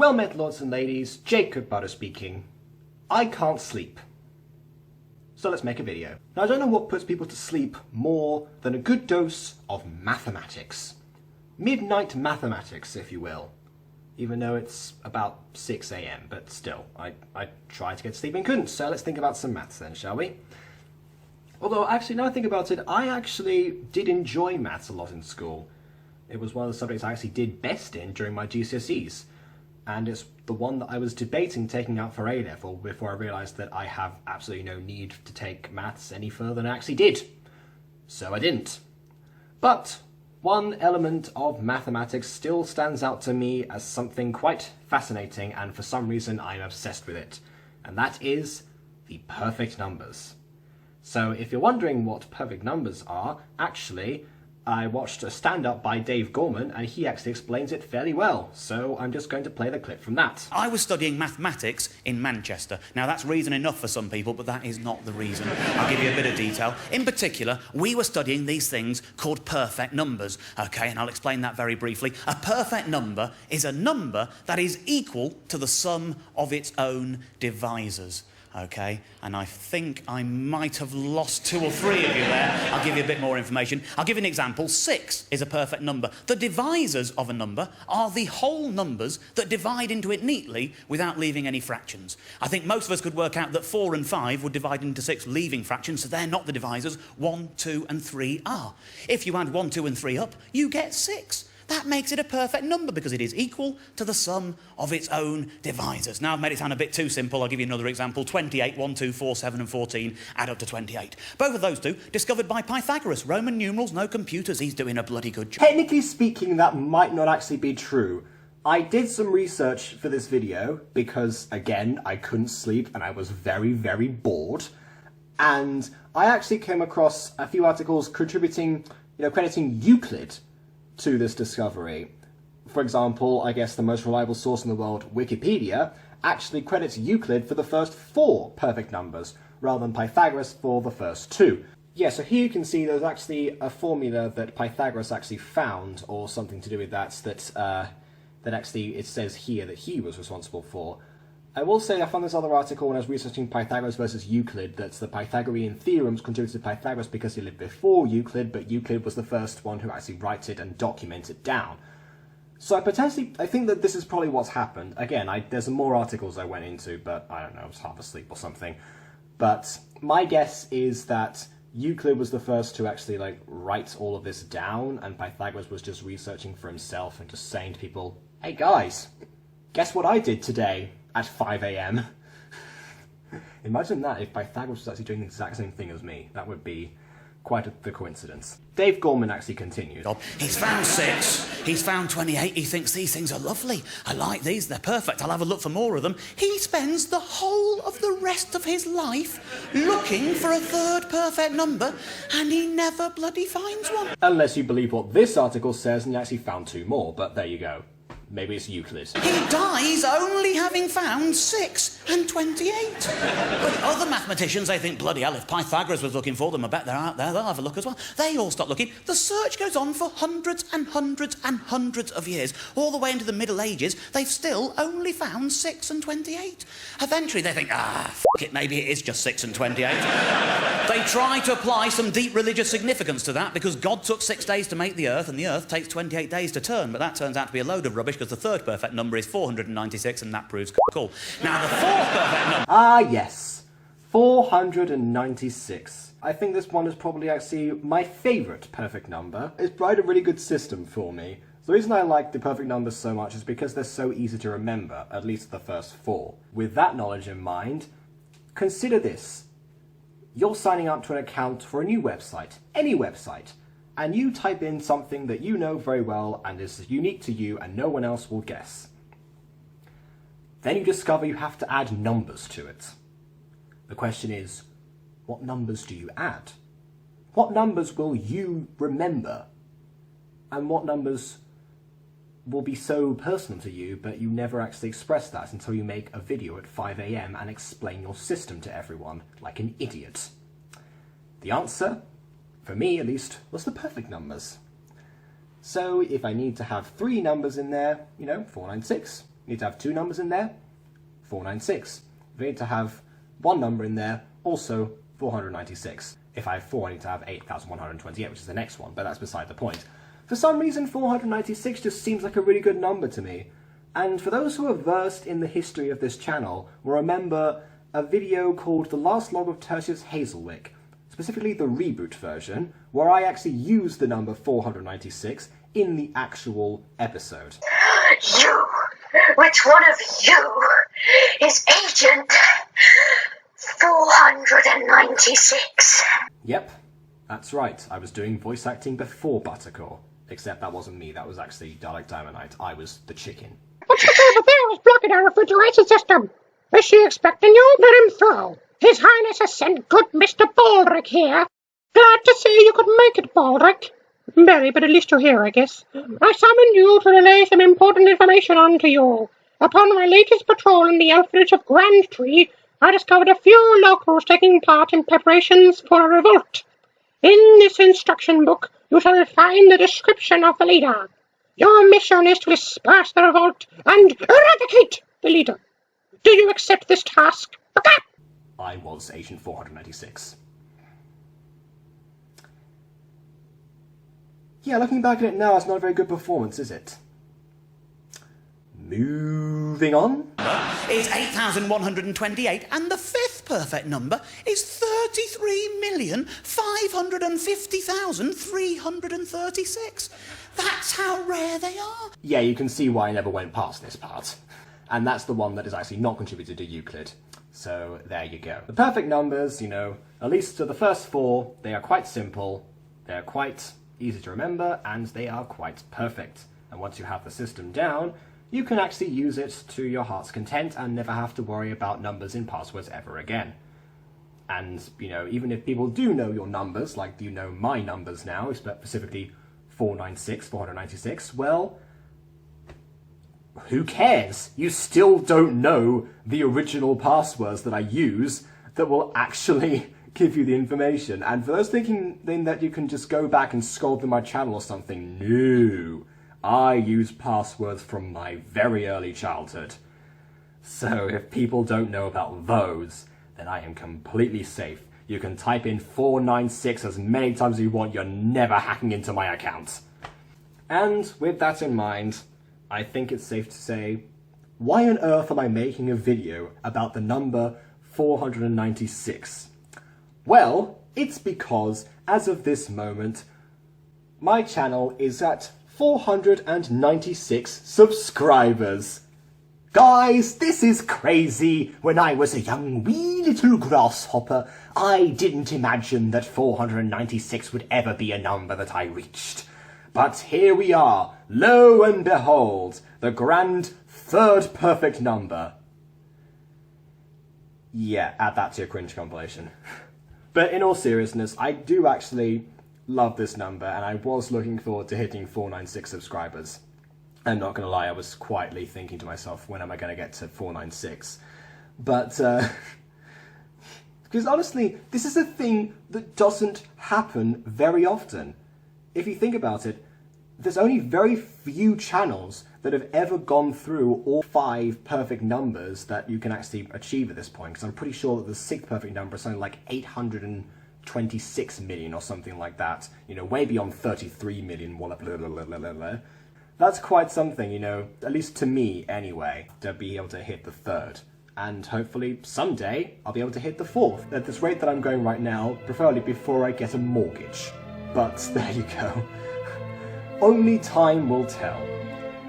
Well met, lords and ladies, Jacob Butter speaking. I can't sleep. So let's make a video. Now I don't know what puts people to sleep more than a good dose of mathematics. Midnight mathematics, if you will. Even though it's about 6 AM, but still, I tried to get to sleep and couldn't, so let's think about some maths then, shall we? Although, actually, now I think about it, I actually did enjoy maths a lot in school. It was one of the subjects I actually did best in during my GCSEs. And it's the one that I was debating taking out for A-level before I realised that I have absolutely no need to take maths any further than I actually did. So I didn't. But one element of mathematics still stands out to me as something quite fascinating, and for some reason I'm obsessed with it. And that is the perfect numbers. So if you're wondering what perfect numbers are, actually, I watched a stand-up by Dave Gorman, and he actually explains it fairly well, so I'm just going to play the clip from that. I was studying mathematics in Manchester. Now, that's reason enough for some people, but that is not the reason. I'll give you a bit of detail. In particular, we were studying these things called perfect numbers, OK, and I'll explain that very briefly. A perfect number is a number that is equal to the sum of its own divisors. OK, and I think I might have lost 2 or 3 of you there. I'll give you a bit more information. I'll give you an example. 6 is a perfect number. The divisors of a number are the whole numbers that divide into it neatly without leaving any fractions. I think most of us could work out that 4 and 5 would divide into 6 leaving fractions, so they're not the divisors. 1, 2 and 3 are. If you add 1, 2 and 3 up, you get 6. That makes it a perfect number because it is equal to the sum of its own divisors. Now, I've made it sound a bit too simple. I'll give you another example. 28, 1, 2, 4, 7 and 14 add up to 28. Both of those two discovered by Pythagoras. Roman numerals, no computers. He's doing a bloody good job. Technically speaking, that might not actually be true. I did some research for this video because, again, I couldn't sleep and I was very, very bored. And I actually came across a few articles crediting Euclid to this discovery. For example, I guess the most reliable source in the world, Wikipedia, actually credits Euclid for the first 4 perfect numbers, rather than Pythagoras for the first 2. Yeah, so here you can see there's actually a formula that Pythagoras actually found, or something to do with that, that actually it says here that he was responsible for. I will say I found this other article when I was researching Pythagoras versus Euclid, that the Pythagorean theorems contributed to Pythagoras because he lived before Euclid, but Euclid was the first one who actually writes it and documents it down. So I think that this is probably what's happened. Again, there's some more articles I went into, but I don't know, I was half asleep or something. But my guess is that Euclid was the first to actually write all of this down, and Pythagoras was just researching for himself and just saying to people, hey guys, guess what I did today at 5 AM? Imagine that if Pythagoras was actually doing the exact same thing as me. That would be quite the coincidence. Dave Gorman actually continued. He's found 6, he's found 28, he thinks these things are lovely. I like these, they're perfect, I'll have a look for more of them. He spends the whole of the rest of his life looking for a 3rd perfect number, and he never bloody finds one. Unless you believe what this article says, and he actually found 2 more, but there you go. Maybe it's Euclid. He dies only having found 6 and 28. But other mathematicians, they think, bloody hell, if Pythagoras was looking for them, I bet they're out there, they'll have a look as well. They all stop looking. The search goes on for hundreds and hundreds and hundreds of years. All the way into the Middle Ages, they've still only found 6 and 28. Eventually they think, f*** it, maybe it is just 6 and 28. They try to apply some deep religious significance to that because God took 6 days to make the Earth and the Earth takes 28 days to turn, but that turns out to be a load of rubbish because the 3rd perfect number is 496, and that proves cool. Now, the 4th perfect number... Ah, yes. 496. I think this one is probably actually my favourite perfect number. It's provided a really good system for me. The reason I like the perfect numbers so much is because they're so easy to remember, at least the first 4. With that knowledge in mind, consider this. You're signing up to an account for a new website, any website, and you type in something that you know very well and is unique to you and no one else will guess. Then you discover you have to add numbers to it. The question is, what numbers do you add? What numbers will you remember? And what numbers will be so personal to you, but you never actually express that until you make a video at 5 AM and explain your system to everyone like an idiot? The answer, for me at least, was the perfect numbers. So if I need to have 3 numbers in there, 496, you need to have 2 numbers in there, 496. If I need to have 1 number in there, also 496. If I have 4, I need to have 8,128, which is the next one, but that's beside the point. For some reason, 496 just seems like a really good number to me. And for those who are versed in the history of this channel, will remember a video called The Last Log of Tertius Hazelwick, specifically the reboot version, where I actually used the number 496 in the actual episode. You! Which one of you is Agent 496? Yep, that's right. I was doing voice acting before Buttercore. Except that wasn't me, that was actually Dalek Diamondite. I was the chicken. What's the over there is blocking our refrigeration system? Is she expecting you? Let him through. His Highness has sent good Mr. Baldrick here. Glad to see you could make it, Baldrick. Very, but at least you're here, I guess. I summoned you to relay some important information on to you. Upon my latest patrol in the elf village of Grand Tree, I discovered a few locals taking part in preparations for a revolt. In this instruction book, you shall find the description of the leader. Your mission is to disperse the revolt and eradicate the leader. Do you accept this task? I was Agent 496. Yeah, looking back at it now, it's not a very good performance, is it? Moving on. Is 8,128, and the 5th perfect number is 33,550,336. That's how rare they are. Yeah, you can see why I never went past this part. And that's the one that is actually not contributed to Euclid. So there you go. The perfect numbers, you know, at least to the first 4, they are quite simple, they're quite easy to remember, and they are quite perfect. And once you have the system down, you can actually use it to your heart's content and never have to worry about numbers in passwords ever again. And, you know, even if people do know your numbers, like you know my numbers now, specifically 496, well, who cares? You still don't know the original passwords that I use that will actually give you the information. And for those thinking then that you can just go back and scroll through my channel or something, no. I use passwords from my very early childhood. So if people don't know about those, then I am completely safe. You can type in 496 as many times as you want, you're never hacking into my account. And with that in mind, I think it's safe to say, why on earth am I making a video about the number 496? Well, it's because, as of this moment, my channel is at 496 subscribers. Guys, this is crazy. When I was a young wee little grasshopper, I didn't imagine that 496 would ever be a number that I reached. But here we are, lo and behold, the grand 3rd perfect number. Yeah, add that to your cringe compilation. But in all seriousness, I do actually love this number, and I was looking forward to hitting 496 subscribers. I'm not going to lie, I was quietly thinking to myself, when am I going to get to 496? But, because honestly, this is a thing that doesn't happen very often. If you think about it, there's only very few channels that have ever gone through all 5 perfect numbers that you can actually achieve at this point, because I'm pretty sure that the 6th perfect number is something like 826 million or something like that, you know, way beyond 33 million, blah, blah, blah, blah, blah, blah. That's quite something, you know, at least to me anyway, to be able to hit the 3rd. And hopefully someday I'll be able to hit the 4th, at this rate that I'm going right now, preferably before I get a mortgage. But there you go. Only time will tell.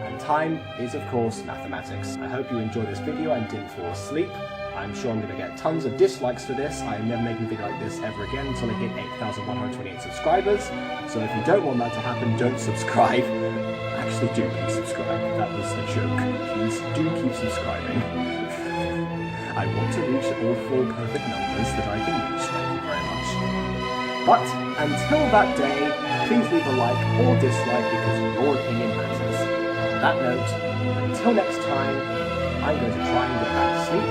And time is, of course, mathematics. I hope you enjoyed this video and didn't fall asleep. I'm sure I'm going to get tons of dislikes for this. I am never making a video like this ever again until I hit 8,128 subscribers. So if you don't want that to happen, don't subscribe. Actually, do please subscribe. That was a joke. Please do keep subscribing. I want to reach all 4 perfect numbers that I can reach. Thank you very much. But until that day, please leave a like or dislike because your opinion matters. On that note, until next time, I'm going to try and get back to sleep.